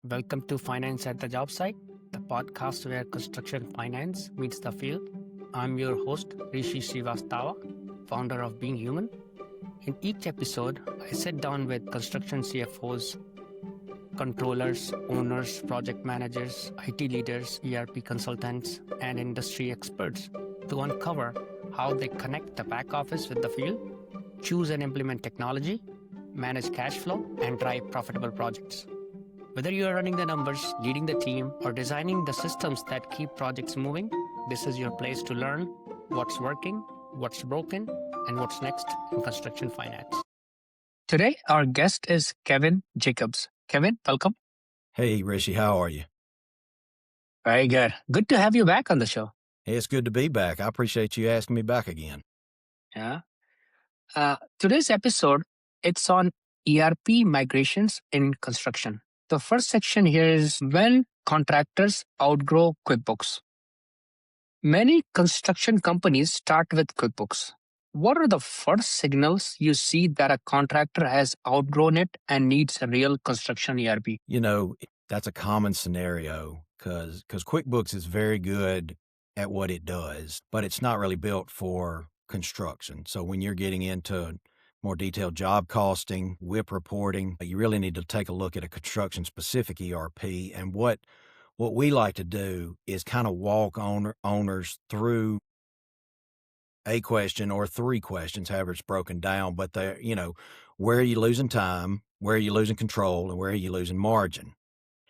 Welcome to Finance at the Jobsite, the podcast where construction finance meets the field. I'm your host, Rishi founder of Being Human. In each episode, I sit down with construction CFOs, controllers, owners, project managers, IT leaders, ERP consultants, and industry experts to uncover how they connect the back office with the field, choose and implement technology, manage cash flow, and drive profitable projects. Whether you are running the numbers, leading the team, or designing the systems that keep projects moving, this is your place to learn what's working, what's broken, and what's next in construction finance. Today, our guest is Kevin Jacobs. Kevin, welcome. Hey, Rishi, how are you? Very good. Good to have you back on the show. Hey, it's good to be back. I appreciate you asking me back again. Yeah. Today's episode, it's on ERP migrations in construction. The first section here is when contractors outgrow QuickBooks. Many construction companies start with QuickBooks. What are the first signals you see that a contractor has outgrown it and needs a real construction ERP? You know, that's a common scenario because QuickBooks is very good at what it does, but it's not really built for construction. So when you're getting into more detailed job costing, WIP reporting, you really need to take a look at a construction-specific ERP. And what we like to do is kind of walk owners through a question or three questions, however it's broken down. But where are you losing time? Where are you losing control? And where are you losing margin?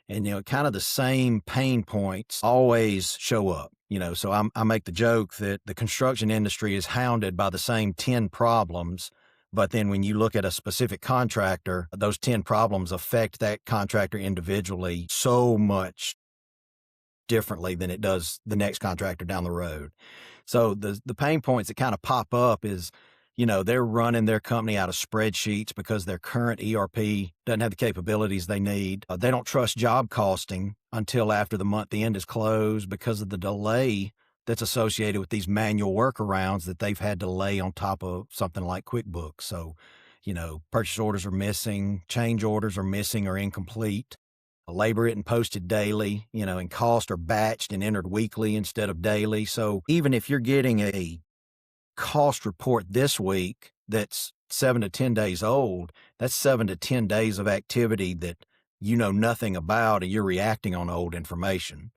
And, kind of the same pain points always show up. So I make the joke that the construction industry is hounded by the same 10 problems. But then when you look at a specific contractor, those 10 problems affect that contractor individually so much differently than it does the next contractor down the road. So the pain points that kind of pop up is, they're running their company out of spreadsheets because their current ERP doesn't have the capabilities they need. They don't trust job costing until after the month end is closed because of the delay that's associated with these manual workarounds that they've had to lay on top of something like QuickBooks. So, purchase orders are missing, change orders are missing or incomplete. Labor isn't posted daily, and costs are batched and entered weekly instead of daily. So even if you're getting a cost report this week that's 7 to 10 days old, that's 7 to 10 days of activity that you know nothing about and you're reacting on old information.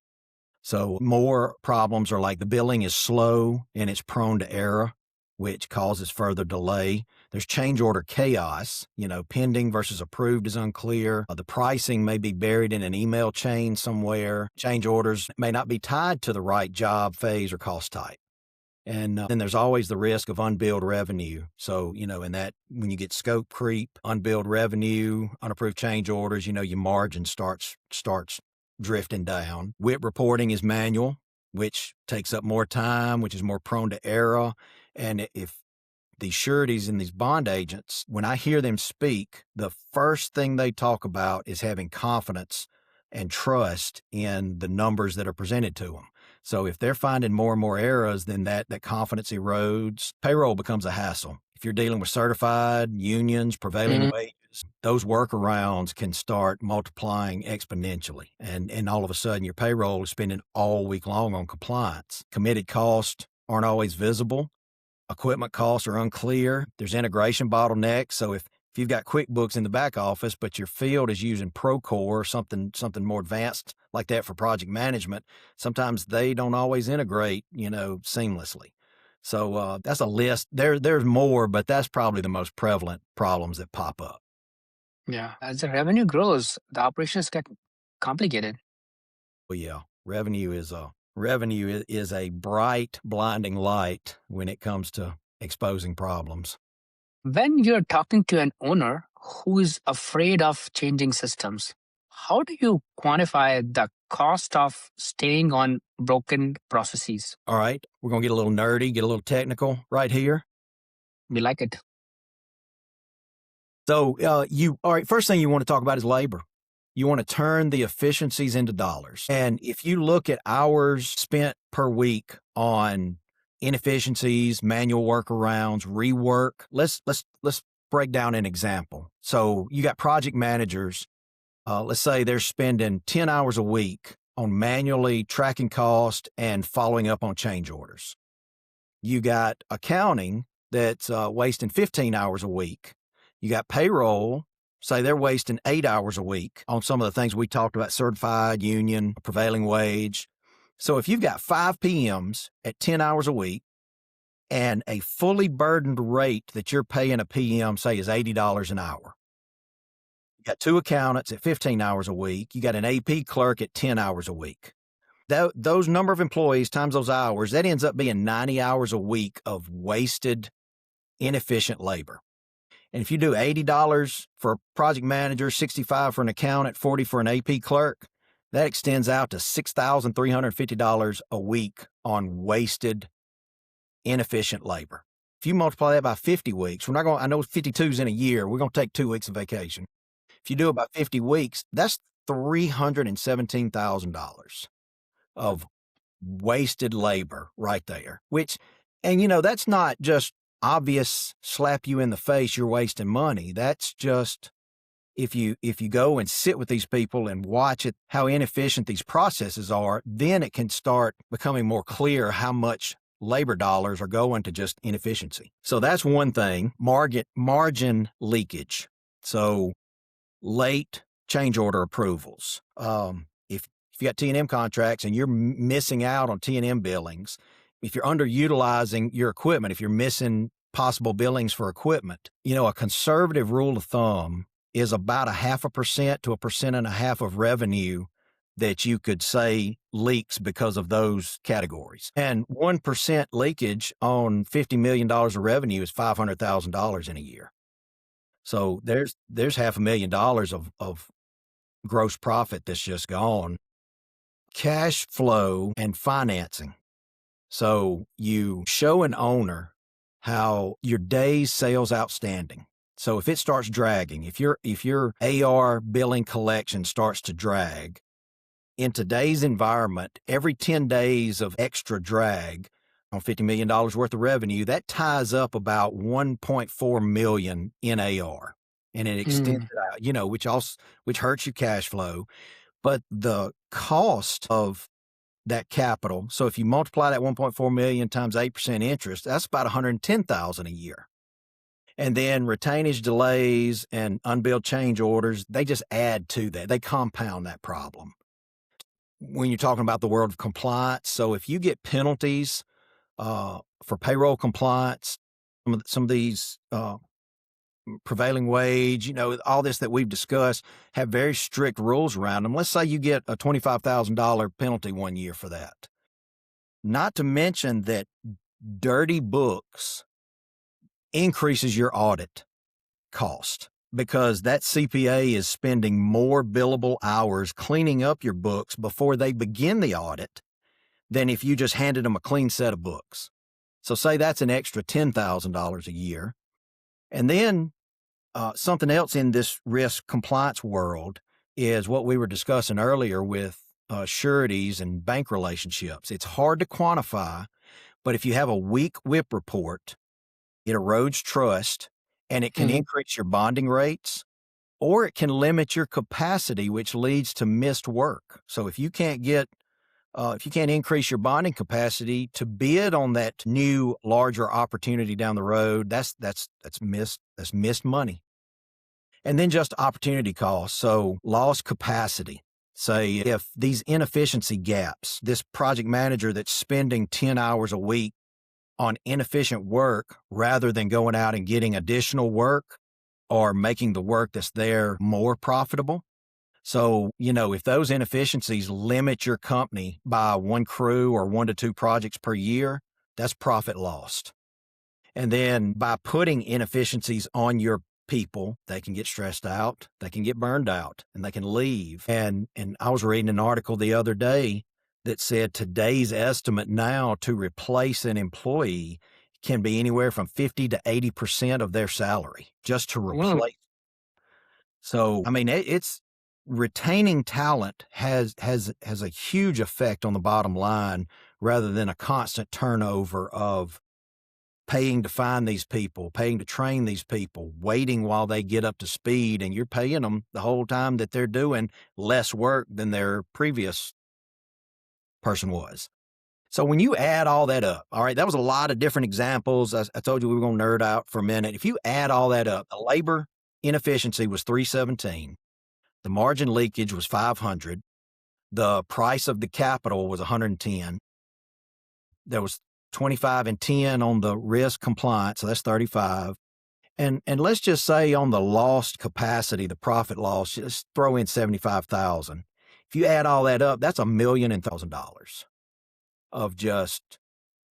So more problems are like the billing is slow and it's prone to error, which causes further delay. There's change order chaos, pending versus approved is unclear. The pricing may be buried in an email chain somewhere. Change orders may not be tied to the right job phase or cost type. And then there's always the risk of unbilled revenue. So, in that, when you get scope creep, unbilled revenue, unapproved change orders, your margin starts drifting down. WIP reporting is manual, which takes up more time, which is more prone to error. And if these sureties and these bond agents, when I hear them speak, the first thing they talk about is having confidence and trust in the numbers that are presented to them. So if they're finding more and more errors, then that confidence erodes. Payroll becomes a hassle. If you're dealing with certified, unions, prevailing wages, those workarounds can start multiplying exponentially. And all of a sudden, your payroll is spending all week long on compliance. Committed costs aren't always visible. Equipment costs are unclear. There's integration bottlenecks. So if you've got QuickBooks in the back office, but your field is using Procore or something more advanced like that for project management, sometimes they don't always integrate, seamlessly. So that's a list. There's more, but that's probably the most prevalent problems that pop up. Yeah. As the revenue grows, the operations get complicated. Well, yeah, revenue is a bright, blinding light when it comes to exposing problems. When you're talking to an owner who is afraid of changing systems, how do you quantify the cost of staying on broken processes? All right, we're going to get a little nerdy, get a little technical right here. We like it. So all right, first thing you want to talk about is labor. You want to turn the efficiencies into dollars. And if you look at hours spent per week on inefficiencies, manual workarounds, rework, let's break down an example. So you got project managers let's say they're spending 10 hours a week on manually tracking cost and following up on change orders. You got accounting that's wasting 15 hours a week. You got payroll, say they're wasting 8 hours a week on some of the things we talked about, certified, union, prevailing wage. So if you've got 5 PMs at 10 hours a week and a fully burdened rate that you're paying a PM, say, is $80 an hour. You got 2 accountants at 15 hours a week. You got an AP clerk at 10 hours a week. Those number of employees times those hours, that ends up being 90 hours a week of wasted, inefficient labor. And if you do $80 for a project manager, $65 for an accountant, $40 for an AP clerk, that extends out to $6,350 a week on wasted, inefficient labor. If you multiply that by 50 weeks, I know 52's in a year, we're going to take 2 weeks of vacation. If you do about 50 weeks, that's $317,000 of wasted labor right there, that's not just obvious slap you in the face, you're wasting money. That's just, if you go and sit with these people and watch it, how inefficient these processes are, then it can start becoming more clear how much labor dollars are going to just inefficiency. So that's one thing, margin leakage. So late change order approvals. If you got T&M contracts and you're missing out on T&M billings, if you're underutilizing your equipment, if you're missing possible billings for equipment, a conservative rule of thumb is about 0.5% to 1.5% of revenue that you could say leaks because of those categories. And 1% leakage on $50 million of revenue is $500,000 in a year. So there's $500,000 of gross profit that's just gone. Cash flow and financing. So you show an owner how your days sales outstanding. So if it starts dragging, if your AR billing collection starts to drag, in today's environment, every 10 days of extra drag on $50 million worth of revenue, that ties up about $1.4 million in AR. And it extends it out, which hurts your cash flow. But the cost of that capital, so if you multiply that 1.4 million times 8% interest, that's about $110,000 a year. And then retainage delays and unbilled change orders, they just add to that. They compound that problem. When you're talking about the world of compliance, so if you get penalties for payroll compliance, some of these prevailing wage, all this that we've discussed have very strict rules around them. Let's say you get a $25,000 penalty one year for that. Not to mention that dirty books increases your audit cost because that CPA is spending more billable hours cleaning up your books before they begin the audit than if you just handed them a clean set of books. So say that's an extra $10,000 a year. And then something else in this risk compliance world is what we were discussing earlier with sureties and bank relationships. It's hard to quantify, but if you have a weak WIP report, it erodes trust and it can increase your bonding rates, or it can limit your capacity, which leads to missed work. So if you can't increase your bonding capacity to bid on that new, larger opportunity down the road, that's missed money. And then just opportunity costs. So lost capacity. Say if these inefficiency gaps, this project manager that's spending 10 hours a week on inefficient work rather than going out and getting additional work or making the work that's there more profitable. So, if those inefficiencies limit your company by 1 crew or 1 to 2 projects per year, that's profit lost. And then by putting inefficiencies on your people, they can get stressed out, they can get burned out, and they can leave. And I was reading an article the other day that said today's estimate now to replace an employee can be anywhere from 50 to 80% of their salary just to replace. Wow. So, it's retaining talent has a huge effect on the bottom line rather than a constant turnover of paying to find these people, paying to train these people, waiting while they get up to speed, and you're paying them the whole time that they're doing less work than their previous person was. So when you add all that up, all right, that was a lot of different examples. I told you we were going to nerd out for a minute. If you add all that up, the labor inefficiency was 317. The margin leakage was 500. The price of the capital was 110. There was 25 and 10 on the risk compliance, so that's 35. And let's just say on the lost capacity, the profit loss, just throw in 75,000. If you add all that up, that's $1,000,000 of just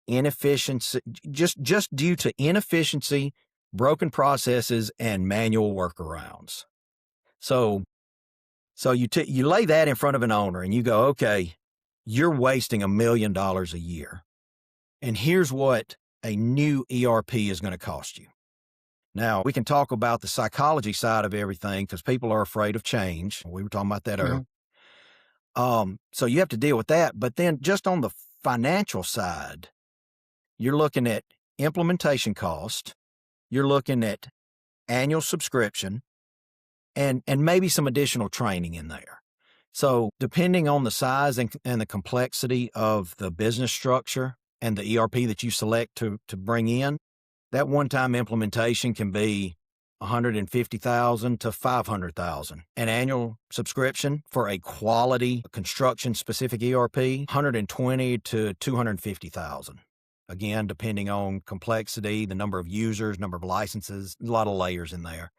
inefficiency, just due to inefficiency, broken processes, and manual workarounds. So you lay that in front of an owner and you go, okay, you're wasting $1 million a year. And here's what a new ERP is going to cost you. Now, we can talk about the psychology side of everything because people are afraid of change. We were talking about that earlier. So you have to deal with that. But then just on the financial side, you're looking at implementation cost, you're looking at annual subscription, and maybe some additional training in there. So depending on the size and the complexity of the business structure and the ERP that you select to bring in, that one-time implementation can be $150,000 to $500,000. An annual subscription for a quality construction-specific ERP, $120,000 to $250,000. Again, depending on complexity, the number of users, number of licenses, a lot of layers in there.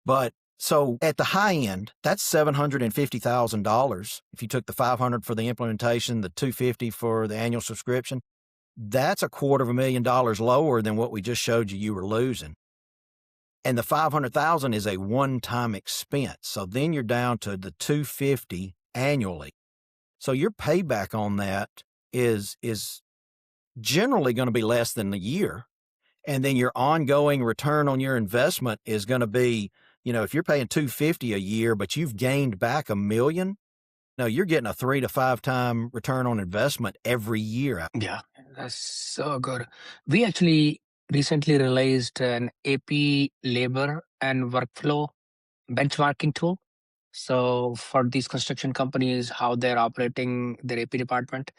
But so at the high end, that's $750,000. If you took the $500 for the implementation, the $250 for the annual subscription, that's $250,000 lower than what we just showed you were losing. And the $500,000 is a one-time expense. So then you're down to the $250 annually. So your payback on that is generally going to be less than a year. And then your ongoing return on your investment is going to be, if you're paying $250 a year, but you've gained back $1 million, no, you're getting a 3 to 5 time return on investment every year. Yeah, that's so good. We actually recently released an AP labor and workflow benchmarking tool. So for these construction companies, how they're operating their AP department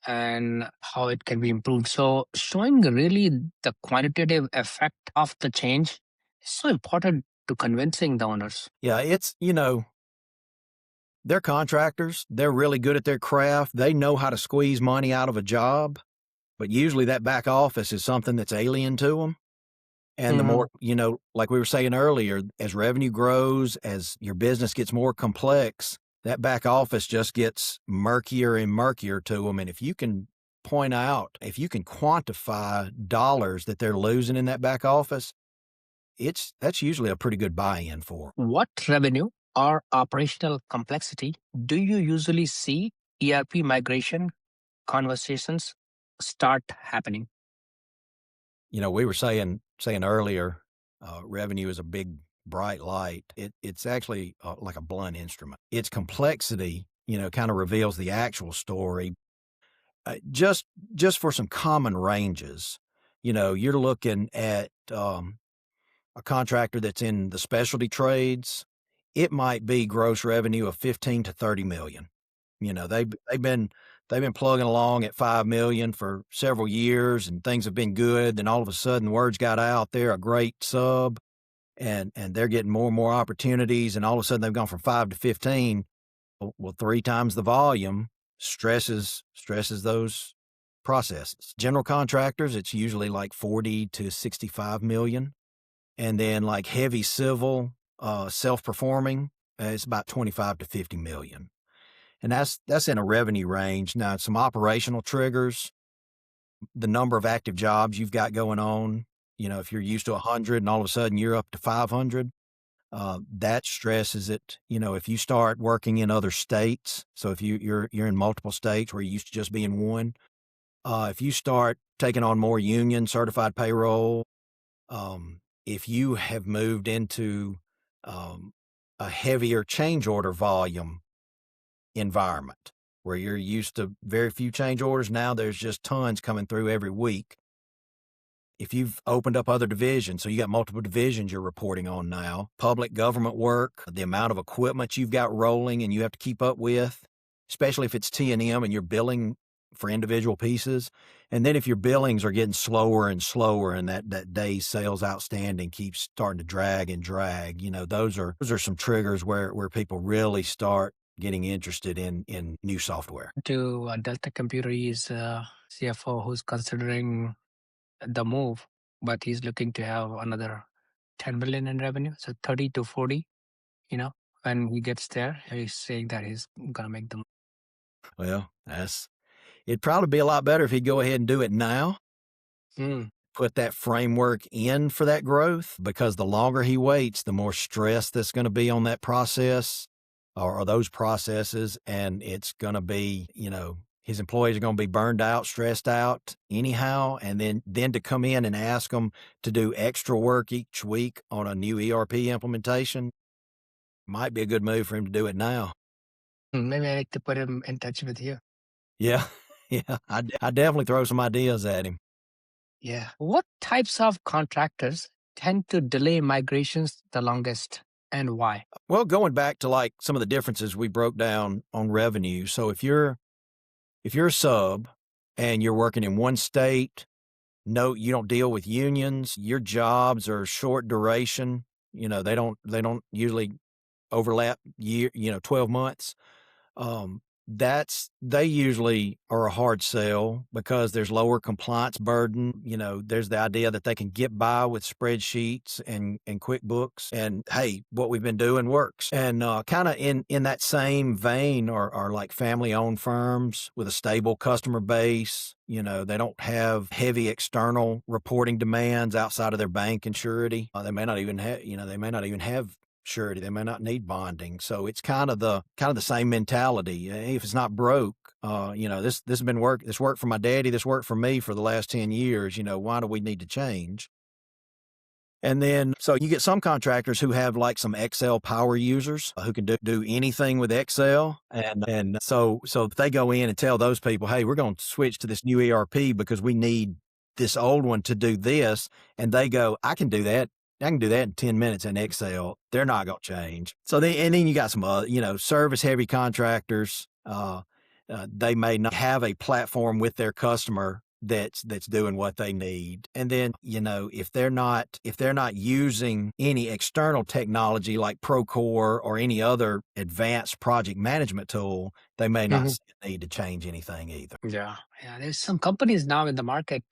and how it can be improved. So showing really the quantitative effect of the change is so important to convincing the owners. Yeah, it's, they're contractors. They're really good at their craft. They know how to squeeze money out of a job, but usually that back office is something that's alien to them. And the more, like we were saying earlier, as revenue grows, as your business gets more complex, that back office just gets murkier and murkier to them. And if you can point out, if you can quantify dollars that they're losing in that back office, that's usually a pretty good buy-in for. What revenue or operational complexity do you usually see ERP migration conversations start happening? We were saying earlier, revenue is a big bright light. It's actually like a blunt instrument. Its complexity, kind of reveals the actual story. Just for some common ranges, you're looking at a contractor that's in the specialty trades. It might be gross revenue of 15 to 30 million. They've been plugging along at 5 million for several years and things have been good. Then all of a sudden words got out, they're a great sub and they're getting more and more opportunities. And all of a sudden they've gone from 5 to 15. Well, 3 times the volume stresses those processes. General contractors, it's usually like 40 to 65 million. And then like heavy civil, self-performing, it's about 25 to 50 million. And that's in a revenue range. Now, some operational triggers, the number of active jobs you've got going on. If you're used to 100 and all of a sudden you're up to 500, that stresses it. If you start working in other states, so if you're in multiple states where you used to just be in one, if you start taking on more union certified payroll, if you have moved into a heavier change order volume environment where you're used to very few change orders, now there's just tons coming through every week. if you've opened up other divisions, so you got multiple divisions you're reporting on now, public government work, the amount of equipment you've got rolling and you have to keep up with, especially if it's T&M and you're billing for individual pieces. And then if your billings are getting slower and slower and that day's sales outstanding keeps starting to drag, those are some triggers where people really start getting interested in new software. To Delta Computer, he's a CFO who's considering the move, but he's looking to have another 10 million in revenue, so 30 to 40. When he gets there, he's saying that he's gonna make them. Well, it'd probably be a lot better if he'd go ahead and do it now. Put that framework in for that growth, because the longer he waits, the more stress that's going to be on that process or those processes. And it's going to be, his employees are going to be burned out, stressed out anyhow. And then to come in and ask them to do extra work each week on a new ERP implementation might be a good move for him to do it now. Maybe I need to put him in touch with you. Yeah. Yeah. I definitely throw some ideas at him. Yeah. What types of contractors tend to delay migrations the longest, and why? Well, going back to like some of the differences we broke down on revenue. So if you're a sub and you're working in one state, no, you don't deal with unions, your jobs are short duration, they don't usually overlap 12 months. They usually are a hard sell because there's lower compliance burden. There's the idea that they can get by with spreadsheets and QuickBooks, and hey, what we've been doing works. And kind of in that same vein are like family owned firms with a stable customer base. They don't have heavy external reporting demands outside of their bank and surety. They may not even have surety. They may not need bonding. So it's kind of the same mentality. If it's not broke, this has been work. This worked for my daddy. This worked for me for the last 10 years. Why do we need to change? And then, so you get some contractors who have like some Excel power users who can do anything with Excel. And so if they go in and tell those people, hey, we're going to switch to this new ERP because we need this old one to do this. And they go, I can do that in 10 minutes in Excel. They're not going to change. So then you got some other, service heavy contractors. They may not have a platform with their customer that's doing what they need. And then, if they're not using any external technology like Procore or any other advanced project management tool, they may not need to change anything either. Yeah. There's some companies now in the market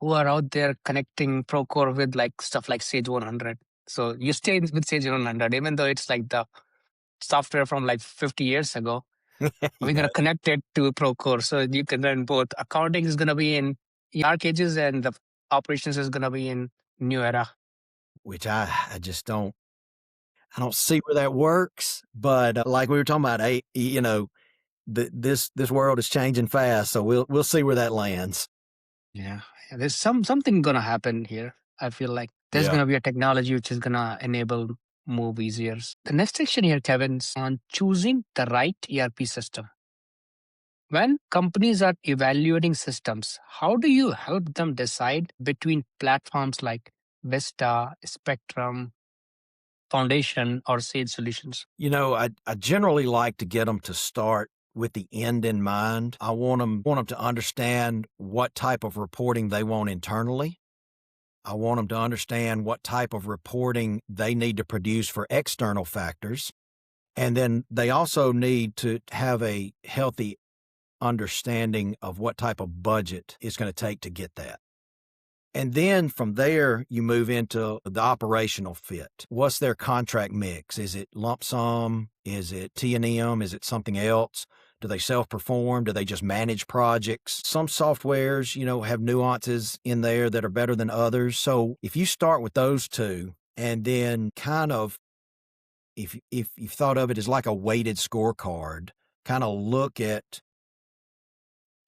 who are out there connecting Procore with like stuff like Sage 100. So you stay with Sage 100, even though it's like the software from like 50 years ago. We're going to connect it to Procore. So you can run both. Accounting is going to be in Arcages and the operations is going to be in New Era. Which I just don't see where that works. But like we were talking about, this world is changing fast. So we'll see where that lands. Yeah. There's something going to happen here. I feel like there's going to be a technology which is going to enable move easier. The next section here, Kevin's on choosing the right ERP system. When companies are evaluating systems, how do you help them decide between platforms like Vista, Spectrum, Foundation, or Sage Solutions? I generally like to get them to start with the end in mind. I want them to understand what type of reporting they want internally. I want them to understand what type of reporting they need to produce for external factors. And then they also need to have a healthy understanding of what type of budget it's going to take to get that. And then from there, you move into the operational fit. What's their contract mix? Is it lump sum? Is it T&M? Is it something else? Do they self-perform? Do they just manage projects? Some softwares, have nuances in there that are better than others. So if you start with those two, and then kind of, if you've thought of it as like a weighted scorecard, kind of look at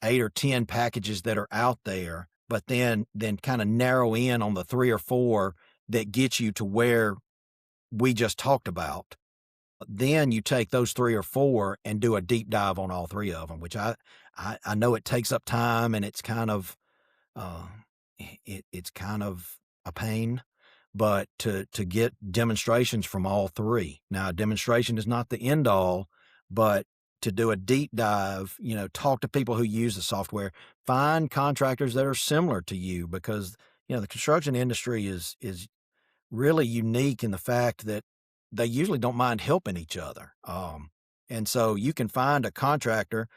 8 or 10 packages that are out there, but then kind of narrow in on the 3 or 4 that get you to where we just talked about. Then you take those 3 or 4 and do a deep dive on all 3 of them, which I know it takes up time and it's kind of it's kind of a pain. But to get demonstrations from all three. Now, a demonstration is not the end all, but to do a deep dive, talk to people who use the software, find contractors that are similar to you, because the construction industry is really unique in the fact that they usually don't mind helping each other. And so you can find a contractor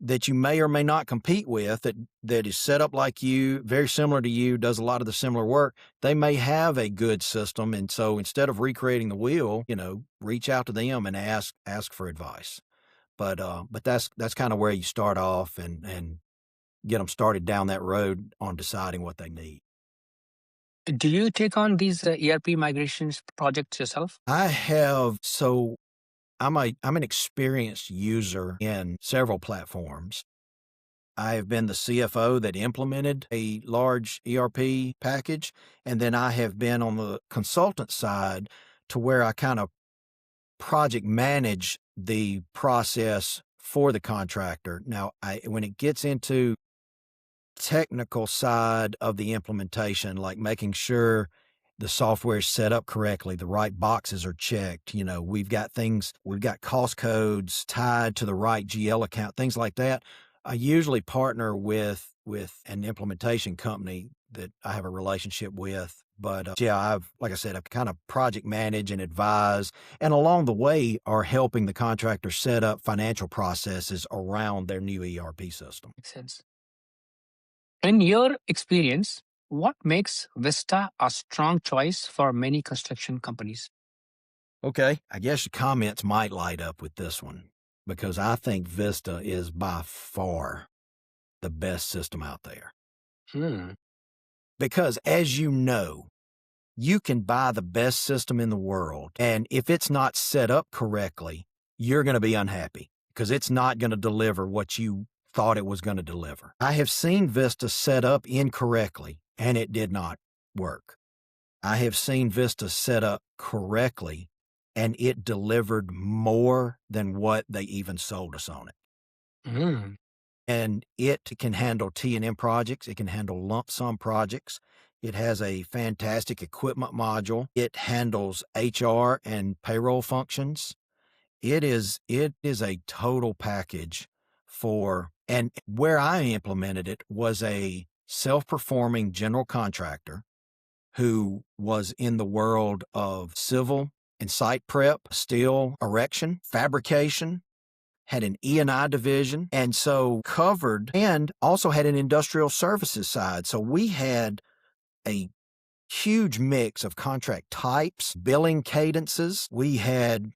that you may or may not compete with that is set up like you, very similar to you, does a lot of the similar work. They may have a good system, and so instead of recreating the wheel, reach out to them and ask for advice. But that's kind of where you start off and get them started down that road on deciding what they need. Do you take on these ERP migrations projects yourself? I have so I'm an experienced user in several platforms. I have been the CFO that implemented a large ERP package, and then I have been on the consultant side to where I kind of project manage the process for the contractor. Now, when it gets into technical side of the implementation, like making sure the software is set up correctly, the right boxes are checked. We've got cost codes tied to the right GL account, things like that. I usually partner with an implementation company that I have a relationship with. But like I said, I've kind of project manage and advise, and along the way are helping the contractor set up financial processes around their new ERP system. Makes sense. In your experience, what makes Vista a strong choice for many construction companies? Okay, I guess your comments might light up with this one, because I think Vista is by far the best system out there. Because as you can buy the best system in the world, and if it's not set up correctly, you're going to be unhappy because it's not going to deliver what you thought it was going to deliver. I have seen Vista set up incorrectly, and it did not work. I have seen Vista set up correctly, and it delivered more than what they even sold us on it. And it can handle T&M projects. It can handle lump sum projects. It has a fantastic equipment module. It handles HR and payroll functions. It is a total package and where I implemented it was a self-performing general contractor who was in the world of civil and site prep, steel erection, fabrication, had an E&I division, and so covered, and also had an industrial services side. So we had a huge mix of contract types, billing cadences. We had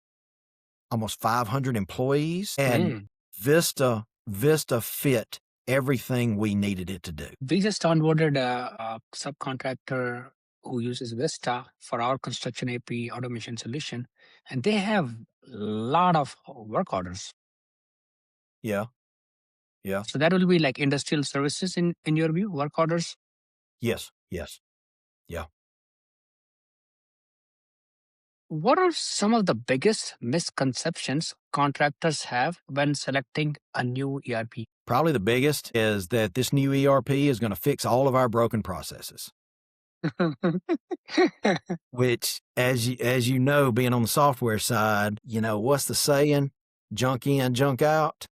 almost 500 employees, and Vista fit everything we needed it to do. We just onboarded a subcontractor who uses Vista for our construction AP automation solution, and they have a lot of work orders. Yeah. So that will be like industrial services in your view, work orders? Yes. Yeah. What are some of the biggest misconceptions contractors have when selecting a new ERP? Probably the biggest is that this new ERP is going to fix all of our broken processes. Which, as you know, being on the software side, what's the saying? Junk in, junk out.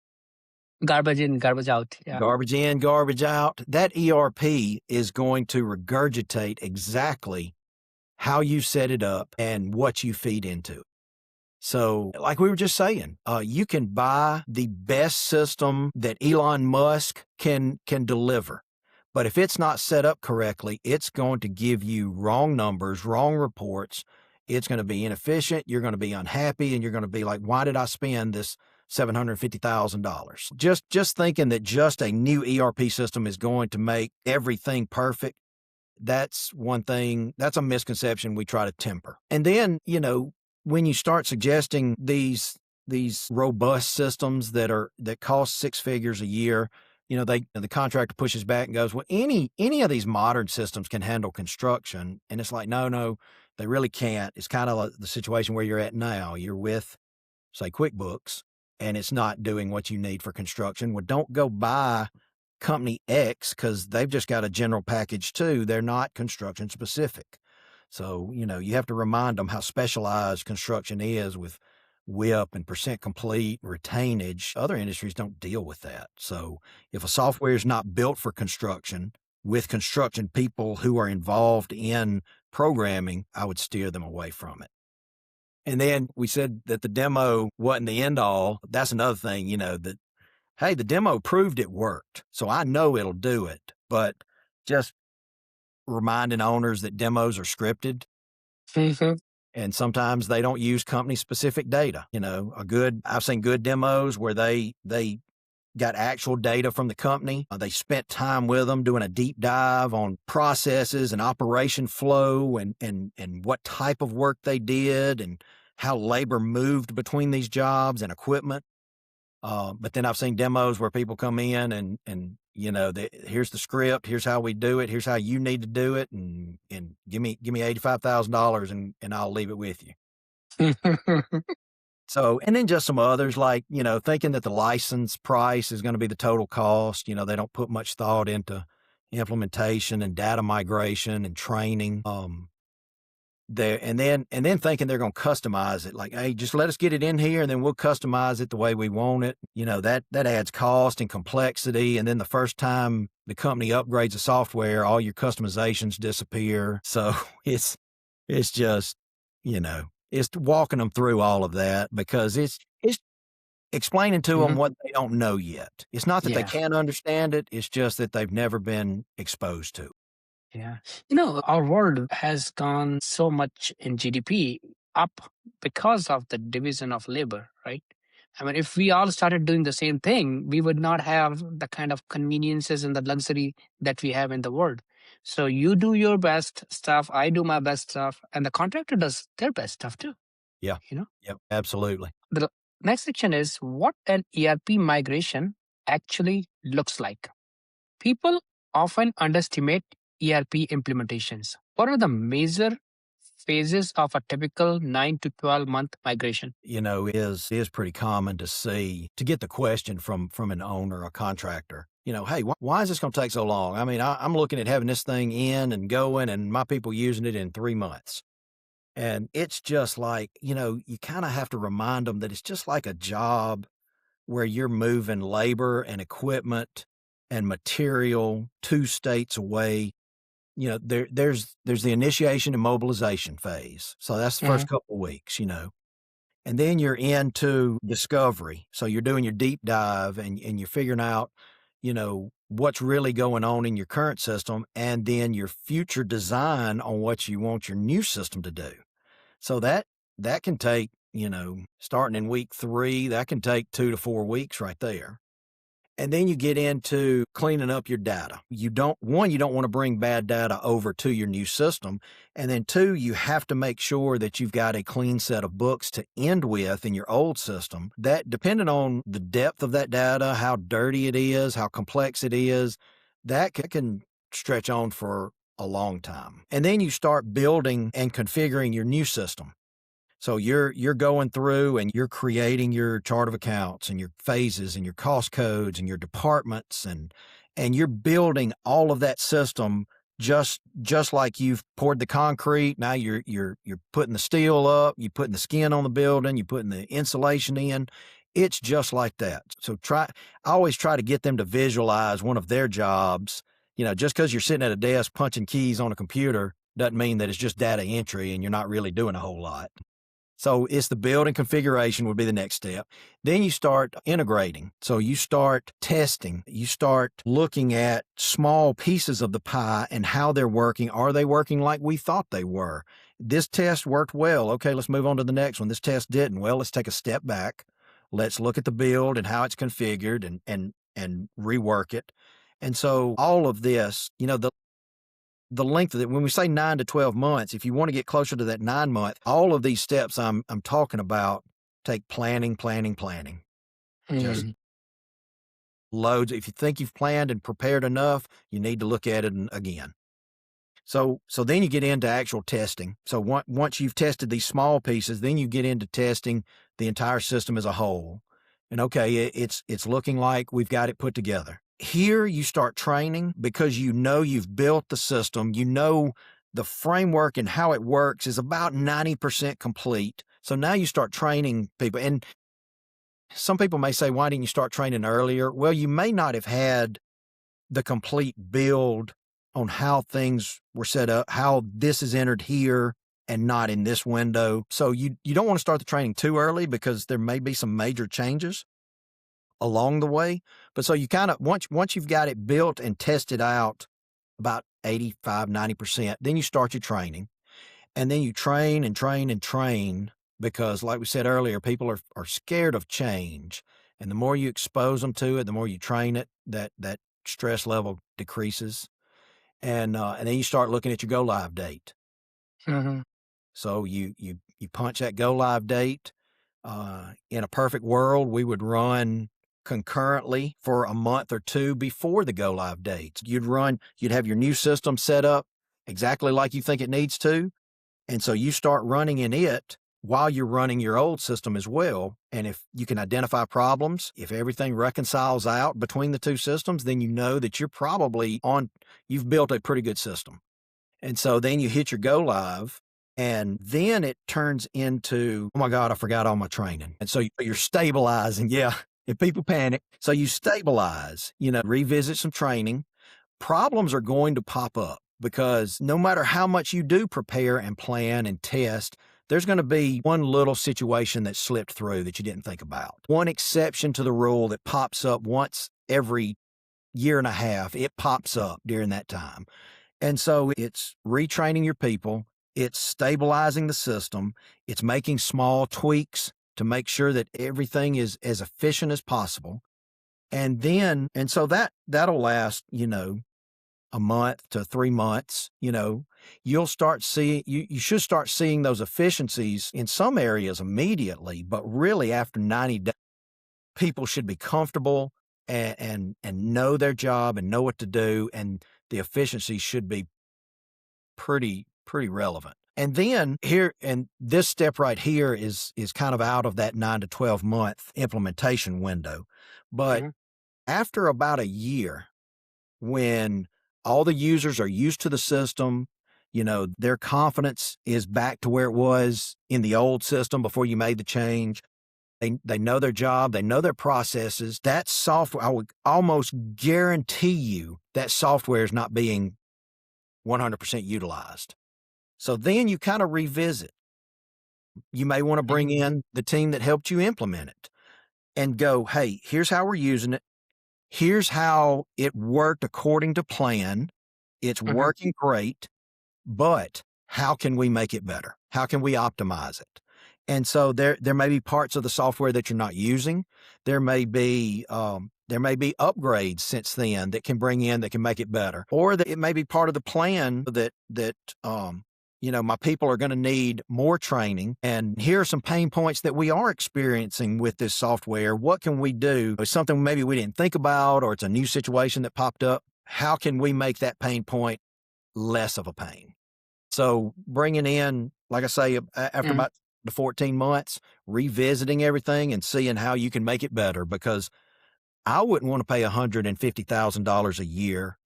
Garbage in, garbage out. Yeah. Garbage in, garbage out. That ERP is going to regurgitate exactly how you set it up and what you feed into it. So, like we were just saying, you can buy the best system that Elon Musk can deliver. But if it's not set up correctly, it's going to give you wrong numbers, wrong reports. It's going to be inefficient. You're going to be unhappy, and you're going to be like, why did I spend this $750,000? Just thinking that just a new ERP system is going to make everything perfect, that's one thing. That's a misconception we try to temper. And then, when you start suggesting these robust systems that cost six figures a year, the contractor pushes back and goes, well, any of these modern systems can handle construction. And it's like, no, they really can't. It's kind of like the situation where you're at now. You're with, say, QuickBooks, and it's not doing what you need for construction. Well, don't go buy company X because they've just got a general package too. They're not construction specific. So, you have to remind them how specialized construction is with WIP and percent complete, retainage. Other industries don't deal with that. So if a software is not built for construction with construction people who are involved in programming, I would steer them away from it. And then we said that the demo wasn't the end all. That's another thing, that, hey, the demo proved it worked. So I know it'll do it, but just reminding owners that demos are scripted. Mhm. And sometimes they don't use company specific data. I've seen good demos where they got actual data from the company. They spent time with them doing a deep dive on processes and operation flow and what type of work they did and how labor moved between these jobs and equipment. But then I've seen demos where people come in and here's the script, here's how we do it, here's how you need to do it, and give me $85,000 and I'll leave it with you. So, and then just some others like, thinking that the license price is going to be the total cost. They don't put much thought into implementation and data migration and training. There and then thinking they're going to customize it, like, hey, just let us get it in here and then we'll customize it the way we want it. That adds cost and complexity. And then the first time the company upgrades the software, all your customizations disappear. So it's just, it's walking them through all of that because it's explaining to them Mhm. what they don't know yet. It's not that they Yeah. can't understand it. It's just that they've never been exposed to it. Yeah. Our world has gone so much in GDP up because of the division of labor, right? I mean, if we all started doing the same thing, we would not have the kind of conveniences and the luxury that we have in the world. So you do your best stuff, I do my best stuff, and the contractor does their best stuff too, Yeah. you know? Yep. Absolutely. The next section is what an ERP migration actually looks like. People often underestimate ERP implementations. What are the major phases of a typical 9 to 12 month migration? Is pretty common to get the question from an owner, a contractor. Hey, why is this going to take so long? I mean, I'm looking at having this thing in and going, and my people using it in 3 months. And it's just like, you kind of have to remind them that it's just like a job where you're moving labor and equipment and material 2 states away. There's the initiation and mobilization phase. So that's the first Mhm. couple of weeks, and then you're into discovery. So you're doing your deep dive and you're figuring out, what's really going on in your current system and then your future design on what you want your new system to do. So that can take, starting in week 3, that can take 2 to 4 weeks right there. And then you get into cleaning up your data. You don't want to bring bad data over to your new system. And then 2, you have to make sure that you've got a clean set of books to end with in your old system. That, depending on the depth of that data, how dirty it is, how complex it is, that can stretch on for a long time. And then you start building and configuring your new system. So you're going through and you're creating your chart of accounts and your phases and your cost codes and your departments and you're building all of that system just like you've poured the concrete. Now you're putting the steel up, you're putting the skin on the building, you're putting the insulation in. It's just like that. So I always try to get them to visualize one of their jobs. Just because you're sitting at a desk punching keys on a computer doesn't mean that it's just data entry and you're not really doing a whole lot. So it's the build and configuration would be the next step. Then you start integrating. So you start testing. You start looking at small pieces of the pie and how they're working. Are they working like we thought they were? This test worked well. Okay, let's move on to the next one. This test didn't. Well, let's take a step back. Let's look at the build and how it's configured and rework it. And so all of this, the length of it, when we say 9 to 12 months, if you want to get closer to that 9 month, all of these steps I'm talking about take planning. Just Mhm. loads. If you think you've planned and prepared enough, you need to look at it again. So then you get into actual testing. So once you've tested these small pieces, then you get into testing the entire system as a whole. and okay, it's looking like we've got it put together. Here you start training because you know you've built the system, you know the framework and how it works is about 90% complete. So now you start training people. And some people may say, why didn't you start training earlier? Well, you may not have had the complete build on how things were set up, how this is entered here and not in this window. So you don't want to start the training too early because there may be some major changes along the way. But so you kind of, once you've got it built and tested out about 85, 90%, then you start your training. And then you train and train and train because, like we said earlier, people are scared of change. And the more you expose them to it, the more you train it, that stress level decreases. And then you start looking at your go live date. Mm-hmm. So you punch that go live date. In a perfect world, we would run concurrently for a month or two before the go live dates. You'd have your new system set up exactly like you think it needs to. And so you start running in it while you're running your old system as well. And if you can identify problems, if everything reconciles out between the two systems, then you know that you've built a pretty good system. And so then you hit your go live, and then it turns into, oh my God, I forgot all my training. And so you're stabilizing. Yeah. If people panic. So you stabilize, revisit some training. Problems are going to pop up because no matter how much you do prepare and plan and test, there's going to be one little situation that slipped through that you didn't think about. One exception to the rule that pops up once every year and a half, it pops up during that time. And so it's retraining your people, it's stabilizing the system, it's making small tweaks to make sure that everything is as efficient as possible. And so that'll last, a month to 3 months. You'll start seeing, you should start seeing those efficiencies in some areas immediately, but really after 90 days, people should be comfortable and know their job and know what to do. And the efficiency should be pretty relevant. And then this step right here is kind of out of that 9 to 12 month implementation window. But after about a year, when all the users are used to the system, their confidence is back to where it was in the old system before you made the change. They know their job, they know their processes. That software, I would almost guarantee you that software is not being 100% utilized. So then you kind of revisit. You may want to bring in the team that helped you implement it and go, hey, here's how we're using it. Here's how it worked according to plan. It's working great, but how can we make it better? How can we optimize it? And so there may be parts of the software that you're not using. There may be upgrades since then that can make it better, or that it may be part of the plan that my people are going to need more training. And here are some pain points that we are experiencing with this software. What can we do? It's something maybe we didn't think about, or it's a new situation that popped up. How can we make that pain point less of a pain? So bringing in, like I say, after about the 14 months, revisiting everything and seeing how you can make it better, because I wouldn't want to pay $150,000 a year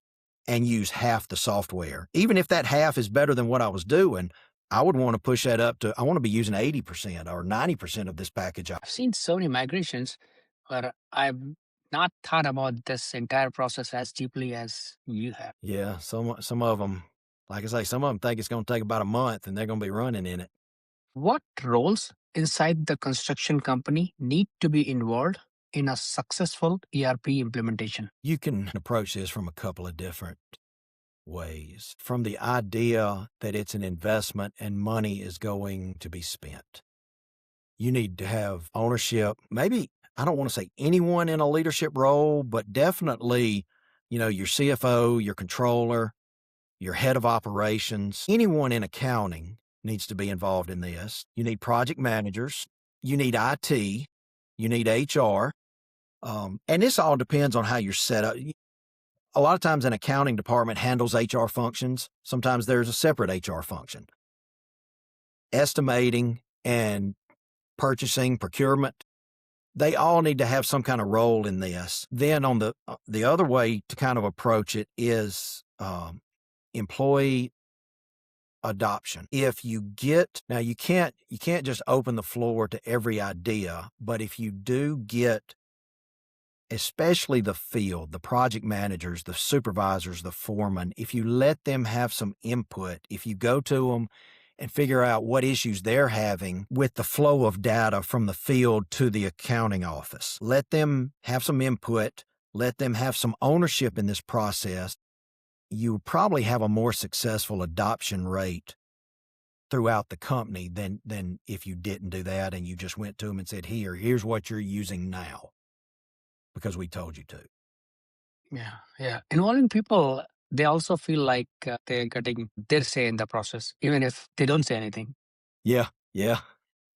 and use half the software. Even if that half is better than what I was doing, I would want to push that up to, I want to be using 80% or 90% of this package. I've seen so many migrations where I've not thought about this entire process as deeply as you have. Yeah, some of them, like I say, some of them think it's going to take about a month and they're going to be running in it. What roles inside the construction company need to be involved in a successful ERP implementation? You can approach this from a couple of different ways. From the idea that it's an investment and money is going to be spent. You need to have ownership. Maybe, I don't want to say anyone in a leadership role, but definitely, your CFO, your controller, your head of operations, anyone in accounting needs to be involved in this. You need project managers, you need IT, you need HR. And this all depends on how you're set up. A lot of times an accounting department handles HR functions. Sometimes there's a separate HR function. Estimating and purchasing, procurement, They all need to have some kind of role in this. Then on the other way to kind of approach it is employee adoption. If you get now you can't just open the floor to every idea, but if you do get especially the field, the project managers, the supervisors, the foreman, if you let them have some input, if you go to them and figure out what issues they're having with the flow of data from the field to the accounting office, let them have some input, let them have some ownership in this process, you probably have a more successful adoption rate throughout the company than if you didn't do that and you just went to them and said, here's what you're using now because we told you to. Yeah, yeah. Involving people, they also feel like they're getting their say in the process, even if they don't say anything. Yeah, yeah,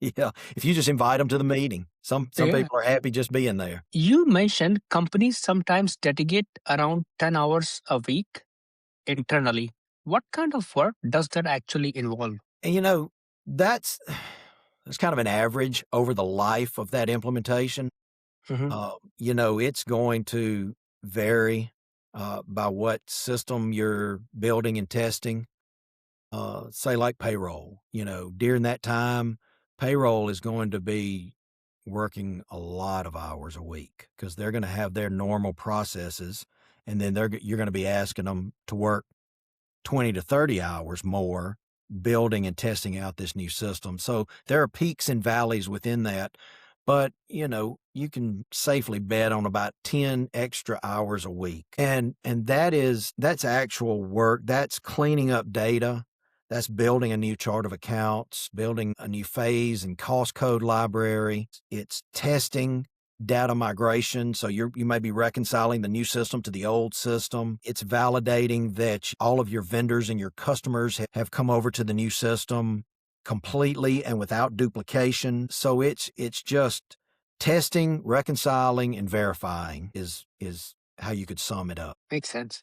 yeah. If you just invite them to the meeting, some Yeah. people are happy just being there. You mentioned companies sometimes dedicate around 10 hours a week internally. What kind of work does that actually involve? And that's kind of an average over the life of that implementation. Mhm. It's going to vary by what system you're building and testing. Say like payroll, during that time, payroll is going to be working a lot of hours a week because they're going to have their normal processes, and then you're going to be asking them to work 20 to 30 hours more building and testing out this new system. So there are peaks and valleys within that, but you can safely bet on about 10 extra hours a week. And that's actual work. That's cleaning up data. That's building a new chart of accounts, building a new phase and cost code library. It's testing data migration. So you may be reconciling the new system to the old system. It's validating that all of your vendors and your customers have come over to the new system completely and without duplication. So it's just testing, reconciling, and verifying is how you could sum it up. Makes sense.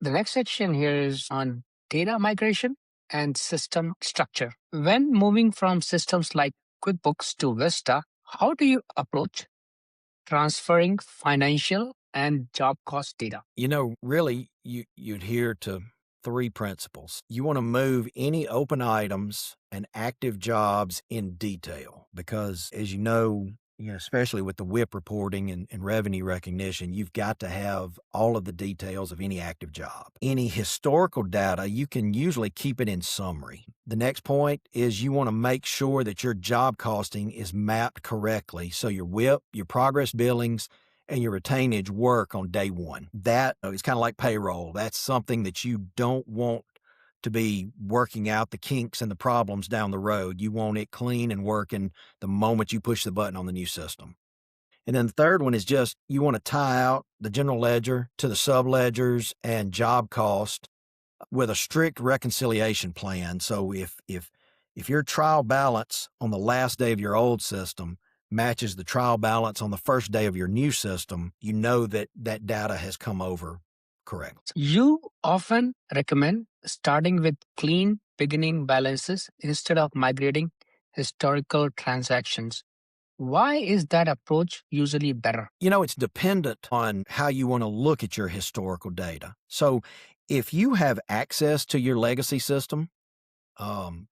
The next section here is on data migration and system structure. When moving from systems like QuickBooks to Vista, how do you approach transferring financial and job cost data? Really, you adhere to three principles. You want to move any open items and active jobs in detail because, as especially with the WIP reporting and revenue recognition, you've got to have all of the details of any active job. Any historical data, you can usually keep it in summary. The next point is you want to make sure that your job costing is mapped correctly so your WIP, your progress billings, and your retainage work on day one. That is kind of like payroll. That's something that you don't want to be working out the kinks and the problems down the road. You want it clean and working the moment you push the button on the new system. And then the third one is just you want to tie out the general ledger to the sub ledgers and job cost with a strict reconciliation plan. So if your trial balance on the last day of your old system matches the trial balance on the first day of your new system, you know that data has come over correct. You often recommend starting with clean beginning balances instead of migrating historical transactions. Why is that approach usually better? It's dependent on how you want to look at your historical data. So if you have access to your legacy system, um,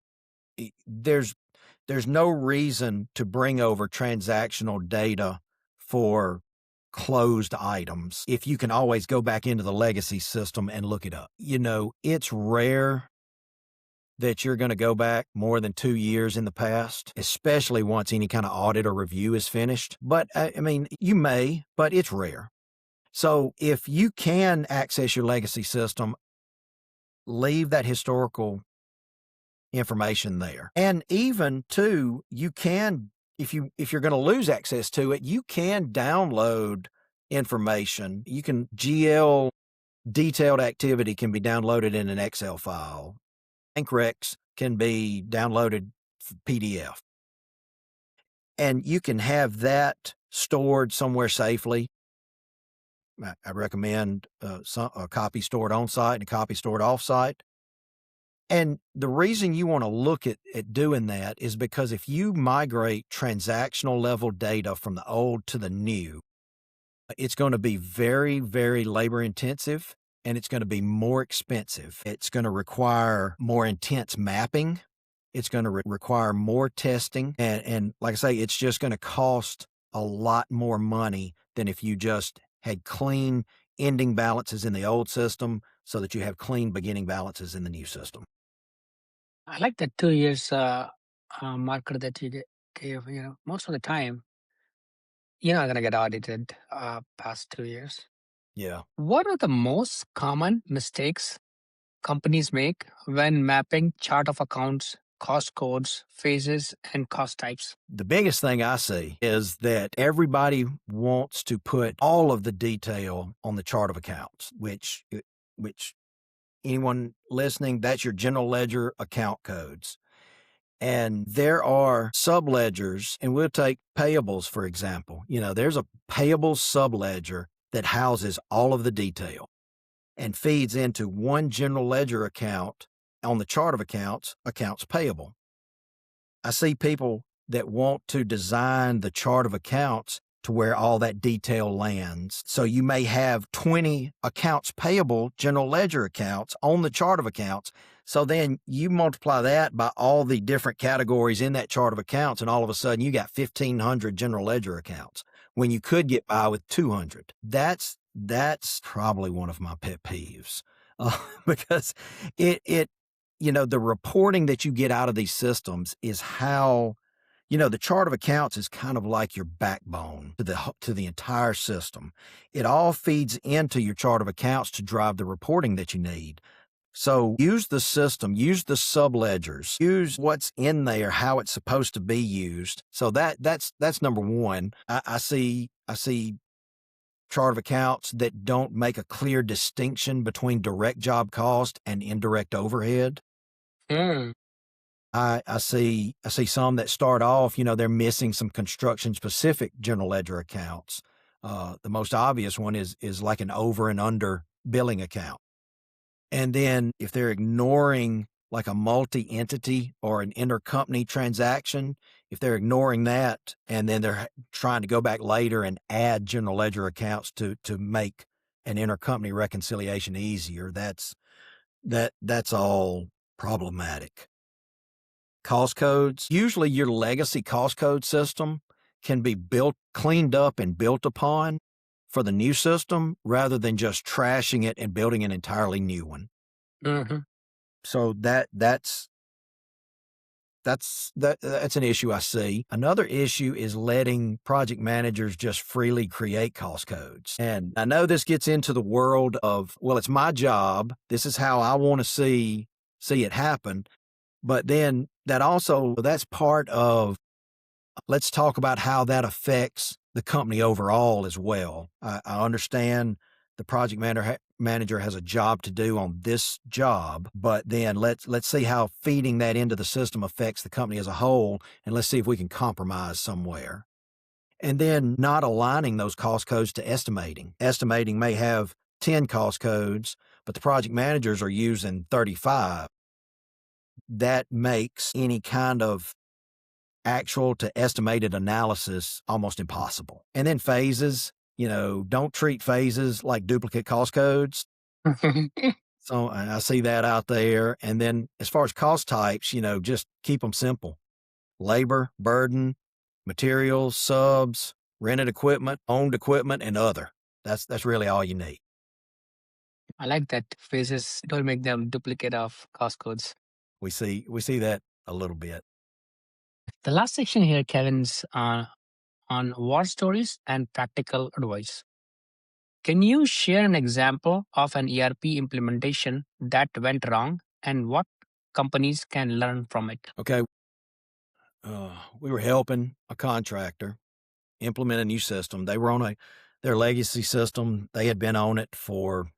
there's no reason to bring over transactional data for closed items if you can always go back into the legacy system and look it up. It's rare that you're going to go back more than 2 years in the past, especially once any kind of audit or review is finished. But you may, but it's rare. So if you can access your legacy system, leave that historical information there. And even too, you can, if you're going to lose access to it, you can download information. You can GL detailed activity can be downloaded in an Excel file. Bank recs can be downloaded PDF. And you can have that stored somewhere safely. I recommend a copy stored on site and a copy stored off site. And the reason you want to look at doing that is because if you migrate transactional level data from the old to the new, it's going to be very, very labor intensive and it's going to be more expensive. It's going to require more intense mapping. It's going to require more testing. And like I say, it's just going to cost a lot more money than if you just had clean ending balances in the old system so that you have clean beginning balances in the new system. I like that 2 years marker that you gave. Most of the time, you're not going to get audited past 2 years. Yeah. What are the most common mistakes companies make when mapping chart of accounts, cost codes, phases, and cost types? The biggest thing I see is that everybody wants to put all of the detail on the chart of accounts, which anyone listening, that's your general ledger account codes. And there are subledgers, and we'll take payables, for example. There's a payables subledger that houses all of the detail and feeds into one general ledger account on the chart of accounts payable. I see people that want to design the chart of accounts to where all that detail lands. So you may have 20 accounts payable general ledger accounts on the chart of accounts. So then you multiply that by all the different categories in that chart of accounts, and all of a sudden you got 1,500 general ledger accounts when you could get by with 200. That's probably one of my pet peeves because the reporting that you get out of these systems is how, the chart of accounts is kind of like your backbone to the entire system. It all feeds into your chart of accounts to drive the reporting that you need. So use the system, use the subledgers, use what's in there, how it's supposed to be used. So that's number one. I see chart of accounts that don't make a clear distinction between direct job cost and indirect overhead. Mm. I see some that start off, they're missing some construction specific general ledger accounts. The most obvious one is like an over and under billing account. And then if they're ignoring like a multi-entity or an intercompany transaction, if they're ignoring that and then they're trying to go back later and add general ledger accounts to make an intercompany reconciliation easier, that's all problematic. Cost codes, usually your legacy cost code system can be cleaned up and built upon for the new system rather than just trashing it and building an entirely new one. Mm-hmm. So that's an issue I see. Another issue is letting project managers just freely create cost codes. And I know this gets into the world of, well, it's my job. This is how I want to see it happen. But then that's part of, let's talk about how that affects the company overall as well. I understand the project manager has a job to do on this job, but then let's see how feeding that into the system affects the company as a whole, and let's see if we can compromise somewhere. And then not aligning those cost codes to estimating. Estimating may have 10 cost codes, but the project managers are using 35. That makes any kind of actual to estimated analysis almost impossible. And then phases, don't treat phases like duplicate cost codes. So I see that out there. And then as far as cost types, just keep them simple. Labor, burden, materials, subs, rented equipment, owned equipment, and other. That's really all you need. I like that phases don't make them duplicate of cost codes. We see that a little bit. The last section here, Kevin's on war stories and practical advice. Can you share an example of an ERP implementation that went wrong and what companies can learn from it? Okay. We were helping a contractor implement a new system. They were on their legacy system. They had been on it for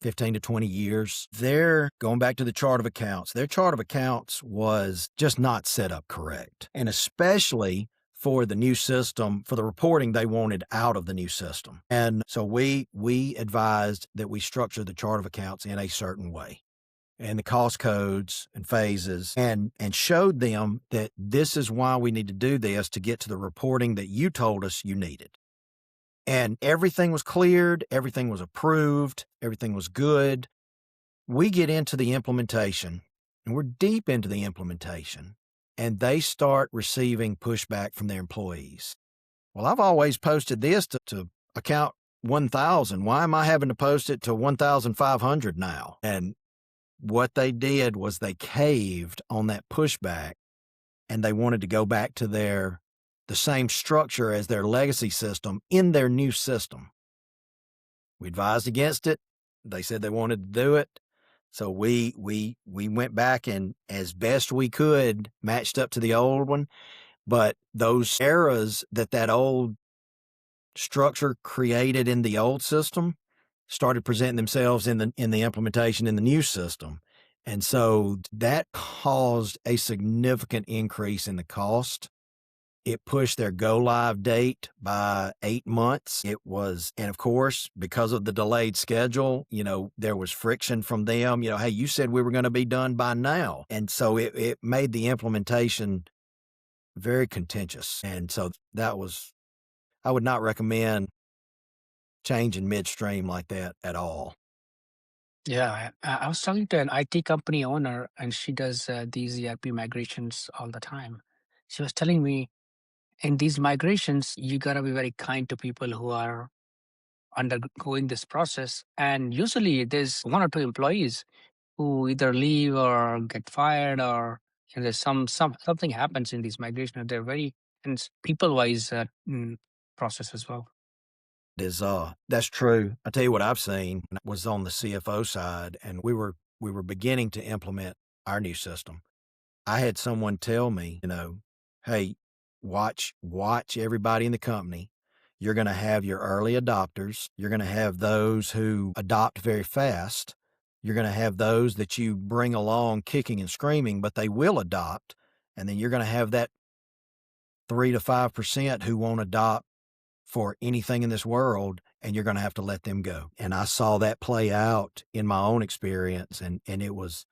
15 to 20 years. They're going back to the chart of accounts. Their chart of accounts was just not set up correct. And especially for the new system, for the reporting they wanted out of the new system. And so we advised that we structure the chart of accounts in a certain way. and the cost codes and phases and showed them that this is why we need to do this to get to the reporting that you told us you needed. And everything was cleared, everything was approved, everything was good. We get into the implementation, and we're deep into the implementation, and they start receiving pushback from their employees. Well, I've always posted this to account 1,000. Why am I having to post it to 1,500 now? And what they did was they caved on that pushback, and they wanted to go back to the same structure as their legacy system in their new system. We advised against it. They said they wanted to do it. So we went back and, as best we could, matched up to the old one. But those errors that old structure created in the old system started presenting themselves in the implementation in the new system. And so that caused a significant increase in the cost. It pushed their go live date by 8 months. And of course, because of the delayed schedule, there was friction from them. Hey, you said we were going to be done by now. And so it made the implementation very contentious. And so I would not recommend changing midstream like that at all. Yeah, I was talking to an IT company owner, and she does these ERP migrations all the time. She was telling me, in these migrations, you gotta be very kind to people who are undergoing this process. And usually, there's one or two employees who either leave or get fired, or there's something happens in these migrations. They're very and people-wise process as well. That's true. I tell you what I've seen was on the CFO side, and we were beginning to implement our new system. I had someone tell me, hey, watch everybody in the company. You're going to have your early adopters. You're going to have those who adopt very fast. You're going to have those that you bring along kicking and screaming, but they will adopt. And then you're going to have that 3 to 5% who won't adopt for anything in this world, and you're going to have to let them go. And I saw that play out in my own experience. And it was,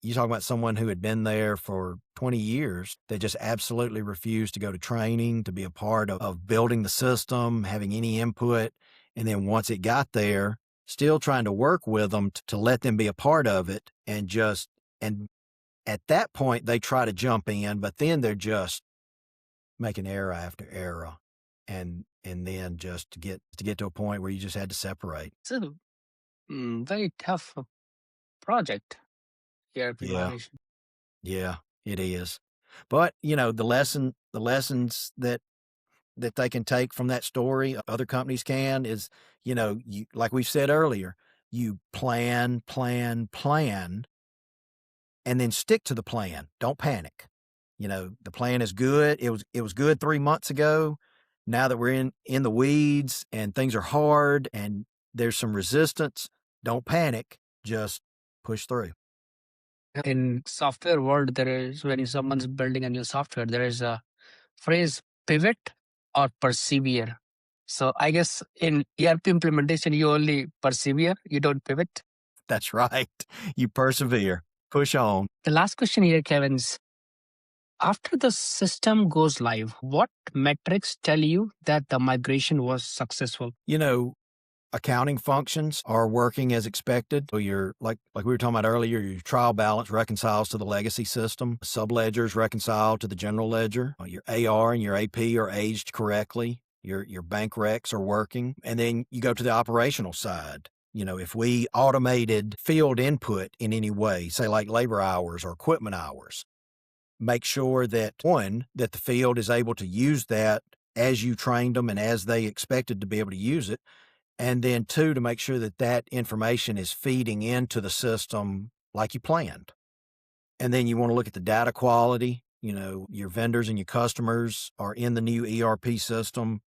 you talk about someone who had been there for 20 years, they just absolutely refused to go to training, to be a part of building the system, having any input. And then once it got there, still trying to work with them to let them be a part of it. And at that point, they try to jump in, but then they're just making error after error. And then just to get to a point where you just had to separate. It's a very tough project, ERP migration. Yeah, it is. But, the lessons that they can take from that story, other companies can, is, you, like we said earlier, you plan, and then stick to the plan. Don't panic. The plan is good. It was good 3 months ago. Now that we're in the weeds and things are hard and there's some resistance, don't panic. Just push through. In software world, there is, when someone's building a new software, there is a phrase, pivot or persevere. So I guess in ERP implementation, you only persevere, you don't pivot. That's right. You persevere, push on. The last question here, Kevin, is, after the system goes live, what metrics tell you that the migration was successful? Accounting functions are working as expected. So you're like we were talking about earlier, your trial balance reconciles to the legacy system. Subledgers reconcile to the general ledger. Your AR and your AP are aged correctly. Your bank recs are working. And then you go to the operational side. If we automated field input in any way, say like labor hours or equipment hours, make sure that, one, that the field is able to use that as you trained them and as they expected to be able to use it. And then, two, to make sure that information is feeding into the system like you planned. And then you want to look at the data quality. Your vendors and your customers are in the new ERP system,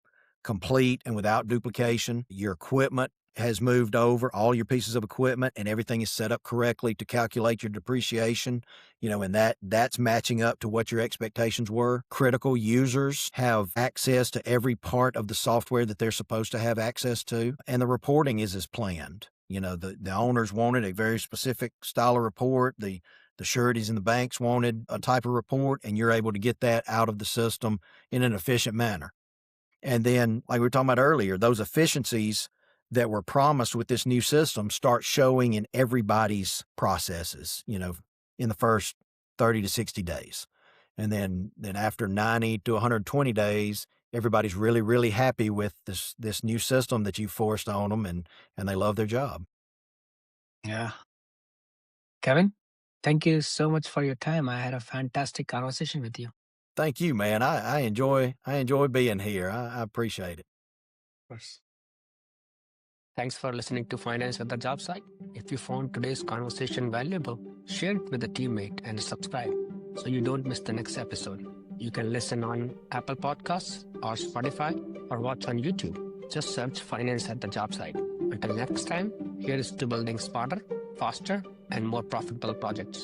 complete and without duplication. Your equipment has moved over, all your pieces of equipment, and everything is set up correctly to calculate your depreciation, and that's matching up to what your expectations were. Critical users have access to every part of the software that they're supposed to have access to, and the reporting is as planned. The owners wanted a very specific style of report. The sureties and the banks wanted a type of report, and you're able to get that out of the system in an efficient manner. And then, like we were talking about earlier, those efficiencies that were promised with this new system start showing in everybody's processes, in the first 30 to 60 days. And then after 90 to 120 days, everybody's really, really happy with this new system that you forced on them, and they love their job. Yeah. Kevin, thank you so much for your time. I had a fantastic conversation with you. Thank you, man. I enjoy being here. I appreciate it. Of course. Thanks for listening to Finance at the Job Site. If you found today's conversation valuable, share it with a teammate and subscribe so you don't miss the next episode. You can listen on Apple Podcasts or Spotify or watch on YouTube. Just search Finance at the Job Site. Until next time, here is to building smarter, faster, and more profitable projects.